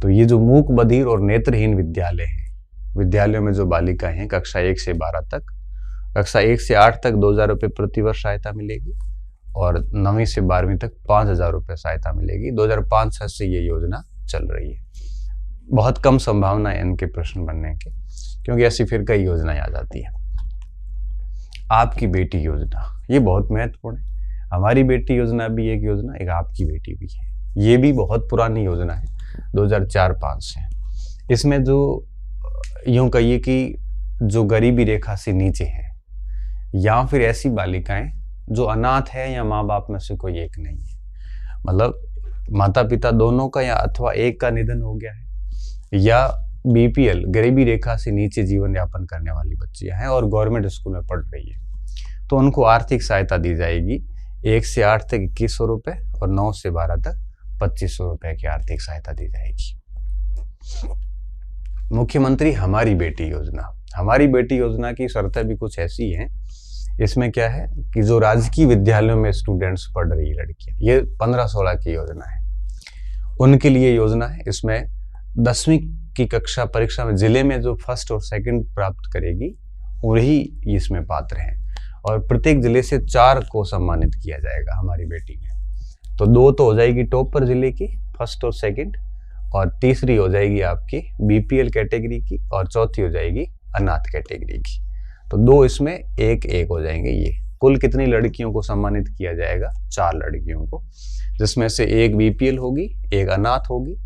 तो ये जो मूक बधिर और नेत्रहीन विद्यालय हैं, विद्यालयों में जो बालिकाएं हैं कक्षा 1 से 12 तक, कक्षा 1 से 8 तक 2,000 रुपये प्रतिवर्ष सहायता मिलेगी और 9वीं से 12वीं तक 5,000 रुपये सहायता मिलेगी। 2005-6 से ये योजना चल रही है। बहुत कम संभावना है इनके प्रश्न बनने के, क्योंकि ऐसी फिर कई योजनाएं आ जाती है। आपकी बेटी योजना, ये बहुत महत्वपूर्ण है। हमारी बेटी योजना भी एक योजना, एक आपकी बेटी भी है। ये भी बहुत पुरानी योजना है, 2004-5 से। इसमें जो यूं कहिए कि जो गरीबी रेखा से नीचे है या फिर ऐसी बालिकाएं जो अनाथ है या माँ बाप में से कोई एक नहीं है, मतलब माता पिता दोनों का या अथवा एक का निधन हो गया है, या बीपीएल गरीबी रेखा से नीचे जीवन यापन करने वाली बच्चियां हैं और गवर्नमेंट स्कूल में पढ़ रही है, तो उनको आर्थिक सहायता दी जाएगी। 1 से 8 तक 2100 रुपये और 9 से 12 तक 2500 रुपये की आर्थिक सहायता दी जाएगी। मुख्यमंत्री हमारी बेटी योजना, हमारी बेटी योजना की शर्तें भी कुछ ऐसी हैं। इसमें क्या है कि जो राजकीय विद्यालयों में स्टूडेंट्स पढ़ रही लड़कियां, ये 15-16 की योजना है, उनके लिए योजना है। इसमें 10वीं की कक्षा परीक्षा में जिले में जो फर्स्ट और सेकंड प्राप्त करेगी वही इसमें पात्र हैं और प्रत्येक जिले से 4 को सम्मानित किया जाएगा हमारी बेटी में। तो 2 तो हो जाएगी टॉप पर जिले की, फर्स्ट और सेकंड, और तीसरी हो जाएगी आपकी बीपीएल कैटेगरी की और चौथी हो जाएगी अनाथ कैटेगरी की। तो 2 इसमें 1-1 हो जाएंगे। ये कुल कितनी लड़कियों को सम्मानित किया जाएगा, 4 लड़कियों को, जिसमें से 1 बीपीएल होगी, 1 अनाथ होगी,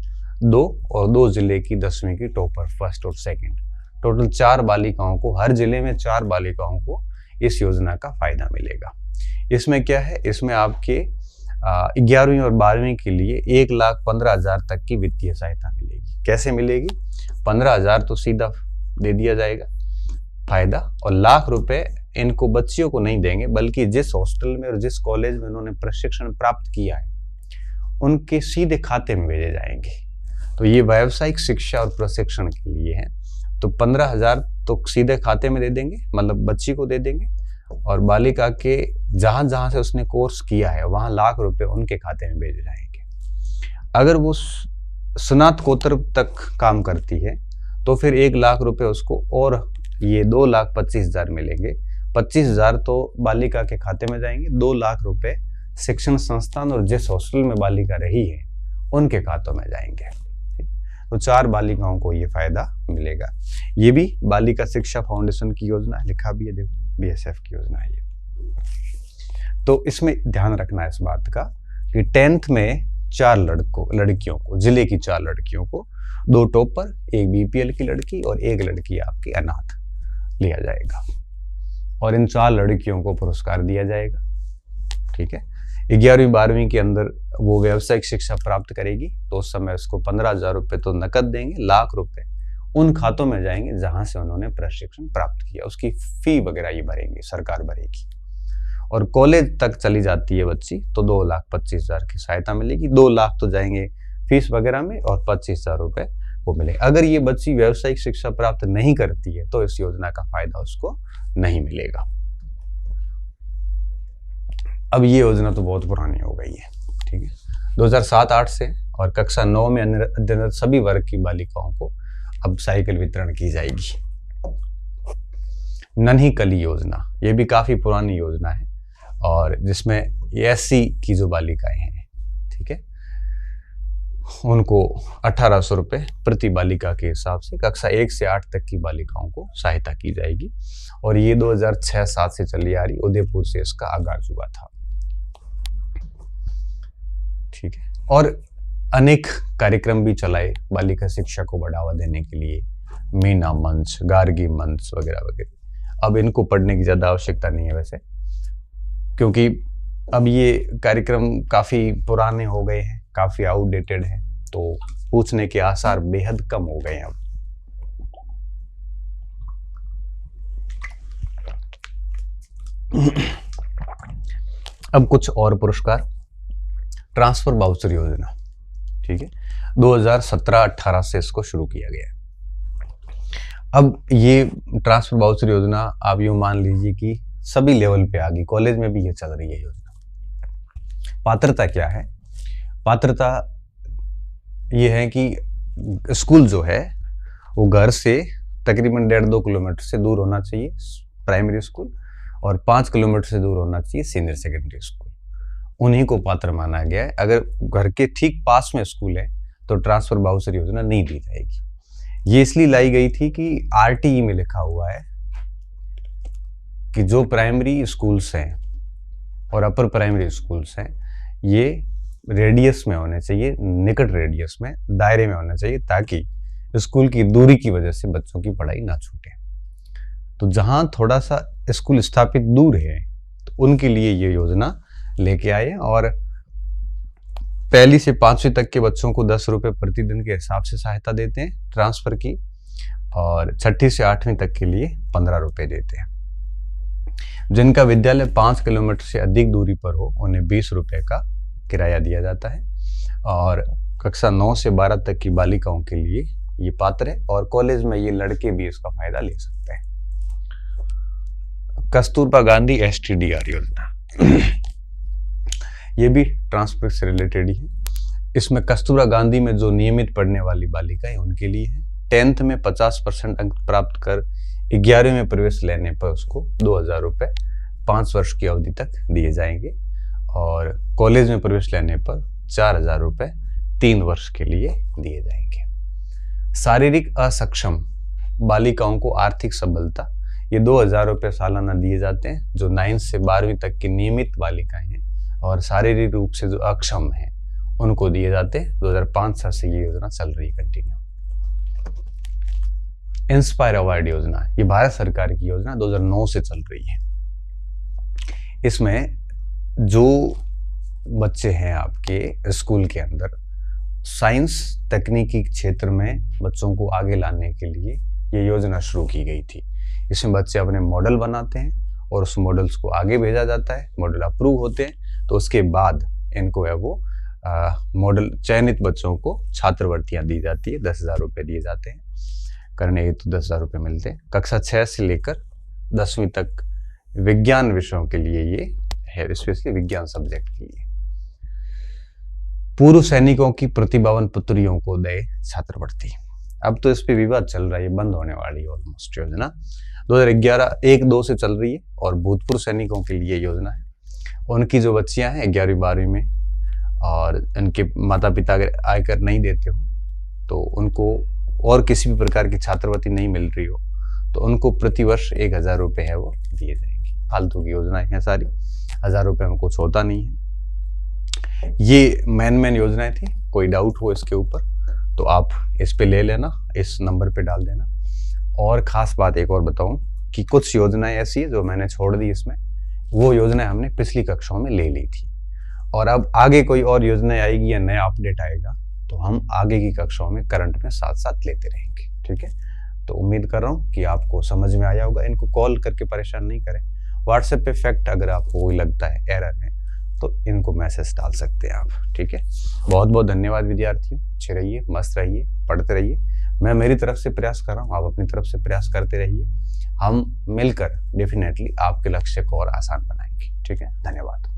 2 और 2 जिले की 10वीं की टॉपर फर्स्ट और सेकंड। टोटल 4 बालिकाओं को, हर जिले में 4 बालिकाओं को इस योजना का फायदा मिलेगा। इसमें क्या है, इसमें आपके 11वीं और 12वीं के लिए 1,15,000 तक की वित्तीय सहायता मिलेगी। कैसे मिलेगी, 15,000 तो सीधा दे दिया जाएगा फायदा, और लाख रुपए इनको बच्चियों को नहीं देंगे, बल्कि जिस हॉस्टल में और जिस कॉलेज में उन्होंने प्रशिक्षण प्राप्त किया है उनके सीधे खाते में भेजे जाएंगे। तो ये व्यावसायिक शिक्षा और प्रशिक्षण के लिए है। तो 15,000 तो सीधे खाते में दे देंगे, मतलब बच्ची को दे देंगे, और बालिका के जहां जहां से उसने कोर्स किया है वहां लाख रुपए उनके खाते में भेजे जाएंगे। अगर वो स्नातकोत्तर तक काम करती है तो फिर 1 लाख रुपए उसको, और ये 2,25,000 मिलेंगे। 25,000 तो बालिका के खाते में जाएंगे, 2 लाख रुपए शिक्षण संस्थान और जिस हॉस्टल में बालिका रही है उनके खातों में जाएंगे। तो 4 बालिकाओं को ये फायदा मिलेगा। ये भी बालिका शिक्षा फाउंडेशन की योजना है, लिखा भी है, देखो बीएसएफ की योजना है ये। तो इसमें ध्यान रखना है इस बात का कि 10th में 4 लड़कियों को, जिले की 4 लड़कियों को, 2 टॉपर, 1 बीपीएल की लड़की और 1 लड़की आपकी अनाथ, लिया जाएगा और इन 4 लड़कियों को पुरस्कार दिया जाएगा। ठीक है, 11वीं 12वीं के अंदर वो व्यावसायिक शिक्षा प्राप्त करेगी तो उस समय उसको 15,000 रुपये तो नकद देंगे, लाख रुपए उन खातों में जाएंगे जहां से उन्होंने प्रशिक्षण प्राप्त किया, उसकी फी वगैरह ये भरेंगे, सरकार भरेगी। और कॉलेज तक चली जाती है बच्ची तो 2,25,000 की सहायता मिलेगी, 2 लाख तो जाएंगे फीस वगैरह में और 25,000 रुपये वो मिले। अगर ये बच्ची व्यावसायिक शिक्षा प्राप्त नहीं करती है तो इस योजना का फायदा उसको नहीं मिलेगा। अब ये योजना तो बहुत पुरानी हो गई है। ठीक है, 2007-8 से और कक्षा 9 में अध्ययनरत सभी वर्ग की बालिकाओं को अब साइकिल वितरण की जाएगी। नन्ही कली योजना, ये भी काफी पुरानी योजना है और जिसमें एससी की जो बालिकाएं हैं, ठीक है, उनको 1,800 रुपये प्रति बालिका के हिसाब से कक्षा 1 से 8 तक की बालिकाओं को सहायता की जाएगी और ये 2006-7 से चली आ रही, उदयपुर से इसका आगाज हुआ था। ठीक है, और अनेक कार्यक्रम भी चलाए बालिका शिक्षा को बढ़ावा देने के लिए, मीना मंच, गार्गी मंच वगैरह वगैरह। अब इनको पढ़ने की ज्यादा आवश्यकता नहीं है वैसे, क्योंकि अब ये कार्यक्रम काफी पुराने हो गए हैं, काफी आउटडेटेड है, तो पूछने के आसार बेहद कम हो गए हैं। अब कुछ और पुरस्कार। ट्रांसफर वाउचर योजना, ठीक है, 2017-18 से इसको शुरू किया गया है। अब ये ट्रांसफर वाउचर योजना आप यूं मान लीजिए कि सभी लेवल पे आ गई, कॉलेज में भी ये चल रही है योजना। पात्रता क्या है? पात्रता ये है कि स्कूल जो है वो घर से तकरीबन 1.5-2 किलोमीटर से दूर होना चाहिए प्राइमरी स्कूल, और 5 किलोमीटर से दूर होना चाहिए सीनियर सेकेंडरी स्कूल। उन्हीं को पात्र माना गया है। अगर घर के ठीक पास में स्कूल है तो ट्रांसफर वाउचर योजना नहीं दी जाएगी। ये इसलिए लाई गई थी कि आरटीई में लिखा हुआ है कि जो प्राइमरी स्कूल्स हैं और अपर प्राइमरी स्कूल्स हैं ये रेडियस में होने चाहिए, निकट रेडियस में, दायरे में होना चाहिए, ताकि स्कूल की दूरी की वजह से बच्चों की पढ़ाई ना छूटे। तो जहां थोड़ा सा स्कूल स्थापित दूर है तो उनके लिए ये योजना लेके आए और 1ली से 5वीं तक के बच्चों को 10 रुपये प्रतिदिन के हिसाब से सहायता देते हैं ट्रांसफर की, और 6ठी से 8वीं तक के लिए 15 रुपये देते हैं। जिनका विद्यालय 5 किलोमीटर से अधिक दूरी पर हो उन्हें 20 रुपये का किराया दिया जाता है, और कक्षा 9 से 12 तक की बालिकाओं के लिए ये पात्र है, और कॉलेज में ये लड़के भी इसका फायदा ले सकते हैं। कस्तूरबा गांधी STDR योजना ये भी ट्रांसफर से रिलेटेड ही है। इसमें कस्तूरबा गांधी में जो नियमित पढ़ने वाली बालिकाएं उनके लिए है। 10th में 50% अंक प्राप्त कर 11वीं में प्रवेश लेने पर उसको 2,000 रुपये 5 वर्ष की अवधि तक दिए जाएंगे, और कॉलेज में प्रवेश लेने पर 4,000 रुपये 3 वर्ष के लिए दिए जाएंगे। शारीरिक असक्षम बालिकाओं को आर्थिक सबलता, ये 2,000 रुपये सालाना दिए जाते हैं। जो 9 से 12वीं तक की नियमित बालिकाएं हैं और शारीरिक रूप से जो अक्षम हैं उनको दिए जाते हैं। 2005 से ये योजना चल रही है कंटिन्यू। इंस्पायर अवार्ड योजना, ये भारत सरकार की योजना 2009 से चल रही है। इसमें जो बच्चे हैं आपके स्कूल के अंदर साइंस तकनीकी क्षेत्र में बच्चों को आगे लाने के लिए ये योजना शुरू की गई थी। इसमें बच्चे अपने मॉडल बनाते हैं और उस मॉडल्स को आगे भेजा जाता है, मॉडल अप्रूव होते हैं तो उसके बाद इनको है वो मॉडल चयनित बच्चों को छात्रवृत्तियां दी जाती है, 10,000 रुपये दिए जाते हैं, करने हेतु 10,000 रुपये मिलते हैं। कक्षा 6 से लेकर 10वीं तक विज्ञान विषयों के लिए ये है, स्पेशली विज्ञान सब्जेक्ट के लिए। पूर्व सैनिकों की प्रतिभावान पुत्रियों को दे छात्रवृत्ति, अब तो इस पे विवाद चल रहा है, बंद होने वाली ऑलमोस्ट योजना। 2011-1-2 से चल रही है और भूतपूर्व सैनिकों के लिए योजना है। उनकी जो बच्चियां हैं 11वीं 12वीं में और उनके माता पिता अगर आयकर नहीं देते हो तो उनको और किसी भी प्रकार की छात्रवृत्ति नहीं मिल रही हो तो उनको प्रतिवर्ष 1,000 रुपये है वो दिए जाएंगे। फालतू की योजनाएं हैं सारी, 1,000 रुपये में कुछ होता नहीं है। ये मेन योजनाएं थी। कोई डाउट हो इसके ऊपर तो आप इस पे ले लेना, इस नंबर पे डाल देना। और खास बात एक और बताऊं कि कुछ योजनाएं ऐसी है जो मैंने छोड़ दी इसमें, वो योजनाएं हमने पिछली कक्षाओं में ले ली थी, और अब आगे कोई और योजना आएगी या नया अपडेट आएगा तो हम आगे की कक्षाओं में करंट में साथ साथ लेते रहेंगे। ठीक है, तो उम्मीद कर रहा हूँ कि आपको समझ में आया होगा। इनको कॉल करके परेशान नहीं करें, व्हाट्सएप पे फैक्ट अगर आपको कोई लगता है एरर है तो इनको मैसेज डाल सकते हैं आप। ठीक है, बहुत बहुत धन्यवाद विद्यार्थियों, अच्छे रहिए, मस्त रहिए, पढ़ते रहिए। मैं मेरी तरफ से प्रयास कर रहा हूँ, आप अपनी तरफ से प्रयास करते रहिए। हम मिलकर डेफिनेटली आपके लक्ष्य को और आसान बनाएंगे। ठीक है, धन्यवाद।